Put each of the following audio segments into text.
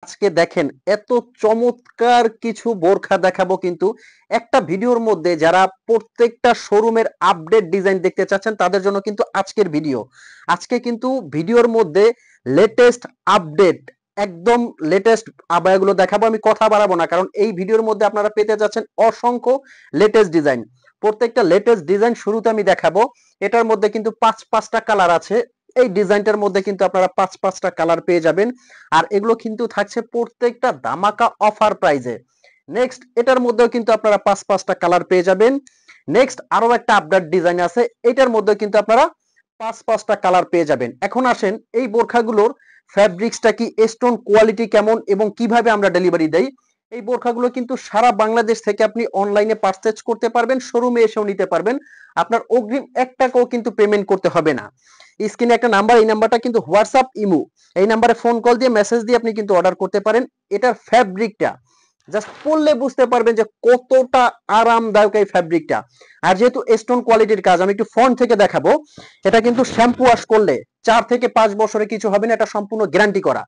আজকে দেখেন এত চমৎকার কিছু বোরখা দেখাবো কিন্তু একটা ভিডিওর মধ্যে। যারা প্রত্যেকটা শোরুমের আপডেট ডিজাইন দেখতে চাচ্ছেন তাদের জন্য কিন্তু আজকের ভিডিও। আজকে কিন্তু ভিডিওর মধ্যে লেটেস্ট আপডেট, একদম লেটেস্ট আবায়াগুলো দেখাবো। আমি কথা বাড়াবো না, কারণ এই ভিডিওর মধ্যে আপনারা পেতে যাচ্ছেন অসংখ্য লেটেস্ট ডিজাইন। প্রত্যেকটা লেটেস্ট ডিজাইন শুরুতে আমি দেখাবো। এটার মধ্যে কিন্তু পাঁচটা কালার আছে। এই ডিজাইনটার মধ্যে কিন্তু আপনারা পাঁচটা কালার পেয়ে যাবেন। আর এগুলো কিন্তু থাকছে প্রত্যেকটা ধামাকা অফার প্রাইজে। নেক্সট এটার মধ্যেও কিন্তু আপনারা পাঁচটা কালার পেয়ে যাবেন। নেক্সট আরো একটা আপডেট ডিজাইন আছে, এটার মধ্যে কিন্তু আপনারা পাঁচটা কালার পেয়ে যাবেন। এখন আসেন এই বোরখাগুলোর ফ্যাব্রিক্সটা কি, স্টোন কোয়ালিটি কেমন এবং কিভাবে আমরা ডেলিভারি দেই। এই বোরখাগুলো কিন্তু সারা বাংলাদেশ থেকে আপনি অনলাইনে পারচেজ করতে পারবেন, শোরুমে এসেও নিতে পারবেন। আপনার অগ্রিম 1 টাকাও কিন্তু পেমেন্ট করতে হবে না। স্ক্রিনে একটা নাম্বার, এই নাম্বারটা কিন্তু হোয়াটসঅ্যাপ ইমো, এই নাম্বারে ফোন কল দিয়ে মেসেজ দিয়ে আপনি কিন্তু অর্ডার করতে পারেন। এটার ফ্যাব্রিকটা জাস্ট পরলে বুঝতে পারবেন যে কতটা আরামদায়ক এই ফ্যাব্রিকটা। আর যেহেতু স্টোন কোয়ালিটির কাজ, আমি একটু ফ্রন্ট থেকে দেখাবো। এটা কিন্তু শ্যাম্পু ওয়াশ করলে 4 থেকে 5 বছরে কিছু হবে না, এটা সম্পূর্ণ গ্যারান্টি করা।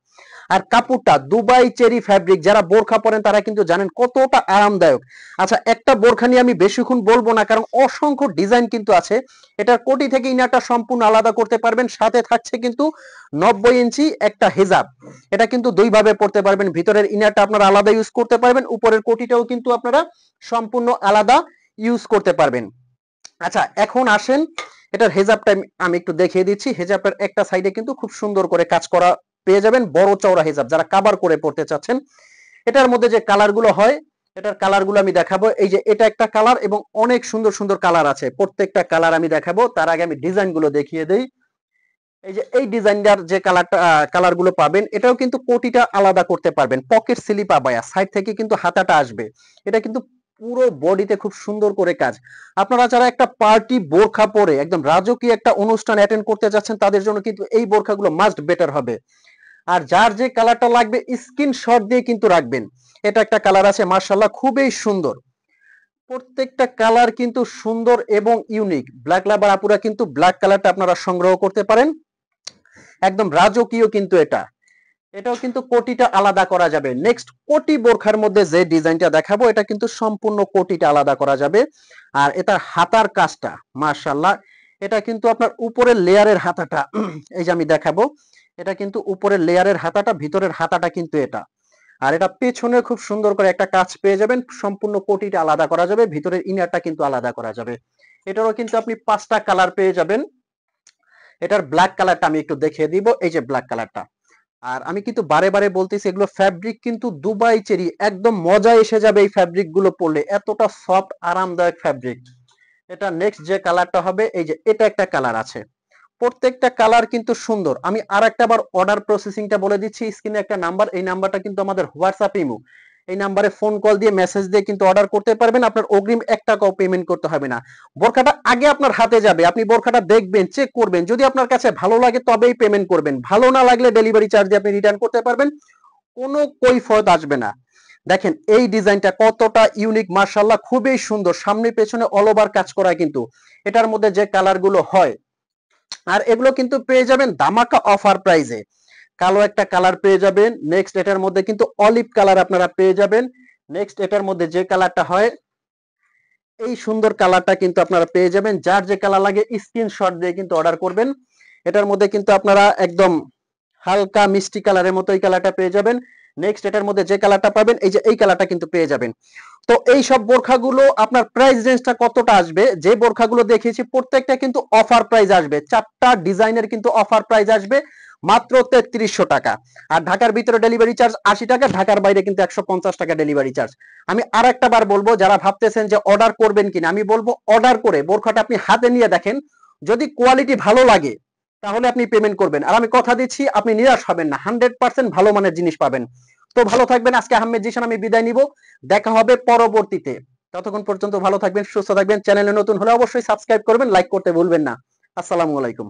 আর কাপড়টা দুবাই চেরি ফ্যাব্রিক, যারা বোরখা পরেন তারা কিন্তু জানেন কতটা আরামদায়ক। আচ্ছা, একটা বোরখা নিয়ে আমি বেশিক্ষণ বলবো না, কারণ অসংখ্য ডিজাইন কিন্তু আছে। এটার কোটি থেকে ইনারটা সম্পূর্ণ আলাদা করতে পারবেন। সাথে থাকছে কিন্তু 90 ইঞ্চি একটা হিজাব। এটা কিন্তু দুই ভাবে পড়তে পারবেন, ভিতরের ইনারটা আপনারা আলাদা ইউজ করতে পারবেন, উপরের কোটিটাও কিন্তু আপনারা সম্পূর্ণ আলাদা ইউজ করতে পারবেন। আচ্ছা, এখন আসেন এটার হেজাবটা আমি একটু দেখিয়ে দিচ্ছি। হেজাবের একটা সাইডে কিন্তু খুব সুন্দর করে কাজ করা পেয়ে যাবেন, বড় চওড়া হেজাব যারা কভার করে পড়তে চাচ্ছেন। এটার মধ্যে যে কালারগুলো হয়, এটার কালারগুলো আমি দেখাবো। এই যে এটা একটা কালার এবং অনেক সুন্দর সুন্দর কালার আছে, প্রত্যেকটা কালার আমি দেখাবো। তার আগে আমি ডিজাইনগুলো দেখিয়ে দেই। এই যে এই ডিজাইনটার যে কালারগুলো পাবেন, এটাও কিন্তু কোটিটা আলাদা করতে পারবেন। পকেট স্লিপ আবায়া, সাইড থেকে কিন্তু হাতাটা আসবে। এটা কিন্তু পুরো বডিতে খুব সুন্দর করে কাজ। আপনারা যারা একটা পার্টি বোরখা পরে একদম রাজকীয় একটা অনুষ্ঠান অ্যাটেন্ড করতে যাচ্ছেন, তাদের জন্য কিন্তু এই বোরখাগুলো মাস্ট বেটার হবে। আর যার যে কালারটা লাগবে স্ক্রিনশট দিয়ে কিন্তু রাখবেন। এটা একটা কালার আছে, মাশাআল্লাহ খুবই সুন্দর। প্রত্যেকটা কালার কিন্তু সুন্দর এবং ইউনিক। ব্ল্যাক লাভার আপুরা কিন্তু ব্ল্যাক কালারটা আপনারা সংগ্রহ করতে পারেন, একদম রাজকীয় কিন্তু এটা। এটাও কিন্তু কোটিটা আলাদা করা যাবে। নেক্সট কোটি বোরখার মধ্যে যে ডিজাইনটা দেখাবো, এটা কিন্তু সম্পূর্ণ কোটিটা আলাদা করা যাবে। আর এটার হাতার কাজটা মাশাআল্লাহ, এটা কিন্তু আপনার উপরের লেয়ারের হাতাটা এই যে আমি দেখাবো, এটা কিন্তু উপরের লেয়ারের হাতাটা, ভিতরের হাতাটা কিন্তু এটা। আর এটা পেছনে খুব সুন্দর করে একটা কাজ পেয়ে যাবেন, সম্পূর্ণ কোটিটা আলাদা করা যাবে, ভিতরের ইনারটা কিন্তু আলাদা করা যাবে। এটারও কিন্তু আপনি 5টা কালার পেয়ে যাবেন। এটার ব্ল্যাক কালারটা আমি একটু দেখিয়ে দিব, এই যে ব্ল্যাক কালারটা। আর আমি কিন্তু বারে বারে বলতেছি, এগুলো ফ্যাব্রিক কিন্তু দুবাই চেরি, একদম মজা এসে যাবে এই ফ্যাব্রিক গুলো পরলে, এতটা সফট আরামদায়ক ফ্যাব্রিক। এটা নেক্সট যে কালারটা হবে, এই যে এটা একটা কালার আছে। প্রত্যেকটা কালার কিন্তু সুন্দর। আমি আর একটা বার অর্ডার প্রসেসিংটা বলে দিচ্ছি। স্ক্রিনে একটা নাম্বার, এই নাম্বারটা কিন্তু আমাদের হোয়াটসঅ্যাপ ইমো, এই নাম্বারে ফোন কল দিয়ে মেসেজ দিয়ে কিন্তু অর্ডার করতে পারবেন। আপনার অগ্রিম 1 টাকাও পেমেন্ট করতে হবে না। বোরখাটা আগে আপনার হাতে যাবে, আপনি বোরখাটা দেখবেন, চেক করবেন, যদি আপনার কাছে ভালো লাগে তবেই পেমেন্ট করবেন। ভালো না লাগলে ডেলিভারি চার্জ দিয়ে আপনি রিটার্ন করতে পারবেন, কোনো কৈফিয়ত আসবে না। দেখেন এই ডিজাইনটা কতটা ইউনিক, মাশাআল্লাহ খুবই সুন্দর। সামনে পেছনে অল ওভার কাজ করা কিন্তু। এটার মধ্যে যে কালারগুলো হয়, আর এগুলো কিন্তু পেয়ে যাবেন ধামাকা অফার প্রাইজে। কালো একটা কালার পেয়ে যাবেন। নেক্সট এটার মধ্যে কিন্তু অলিভ কালার আপনারা পেয়ে যাবেন। নেক্সট এটার মধ্যে যে কালারটা হয়, এই সুন্দর কালারটা কিন্তু আপনারা পেয়ে যাবেন। যার যে কালার লাগে স্ক্রিনশট দিয়ে কিন্তু অর্ডার করবেন। এটার মধ্যে কিন্তু আপনারা একদম হালকা মিষ্টি কালারের মতো এই কালারটা পেয়ে যাবেন। নেক্সট এটার মধ্যে যে কালারটা পাবেন, এই যে এই কালারটা কিন্তু পেয়ে যাবেন। তো এই সব বোরখাগুলো আপনার প্রাইস রেঞ্জটা কতটা আসবে, যে বোরখাগুলো দেখিয়েছি প্রত্যেকটা কিন্তু অফার প্রাইস আসবে। 4টা ডিজাইনের কিন্তু অফার প্রাইস আসবে মাত্র 3300 টাকা। আর ঢাকার ভিতরে ডেলিভারি চার্জ 80 টাকা, ঢাকার বাইরে কিন্তু 150 টাকা ডেলিভারি চার্জ। আমি আর একটা বার বলবো, যারা ভাবতেছেন যে অর্ডার করবেন কিনা, আমি বলবো অর্ডার করে বোরখাটা আপনি হাতে নিয়ে দেখেন, যদি কোয়ালিটি ভালো লাগে তাহলে আপনি পেমেন্ট করবেন। আর আমি কথা দিচ্ছি আপনি নিরাশ হবেন না, 100% ভালো মানের জিনিস পাবেন। তো ভালো থাকবেন। আজকে আহমেদ জিশান আমি বিদায় নিব, দেখা হবে পরবর্তীতে। ততক্ষণ পর্যন্ত ভালো থাকবেন, সুস্থ থাকবেন। চ্যানেলে নতুন হলে অবশ্যই সাবস্ক্রাইব করবেন, লাইক করতে ভুলবেন না। আসসালামু আলাইকুম।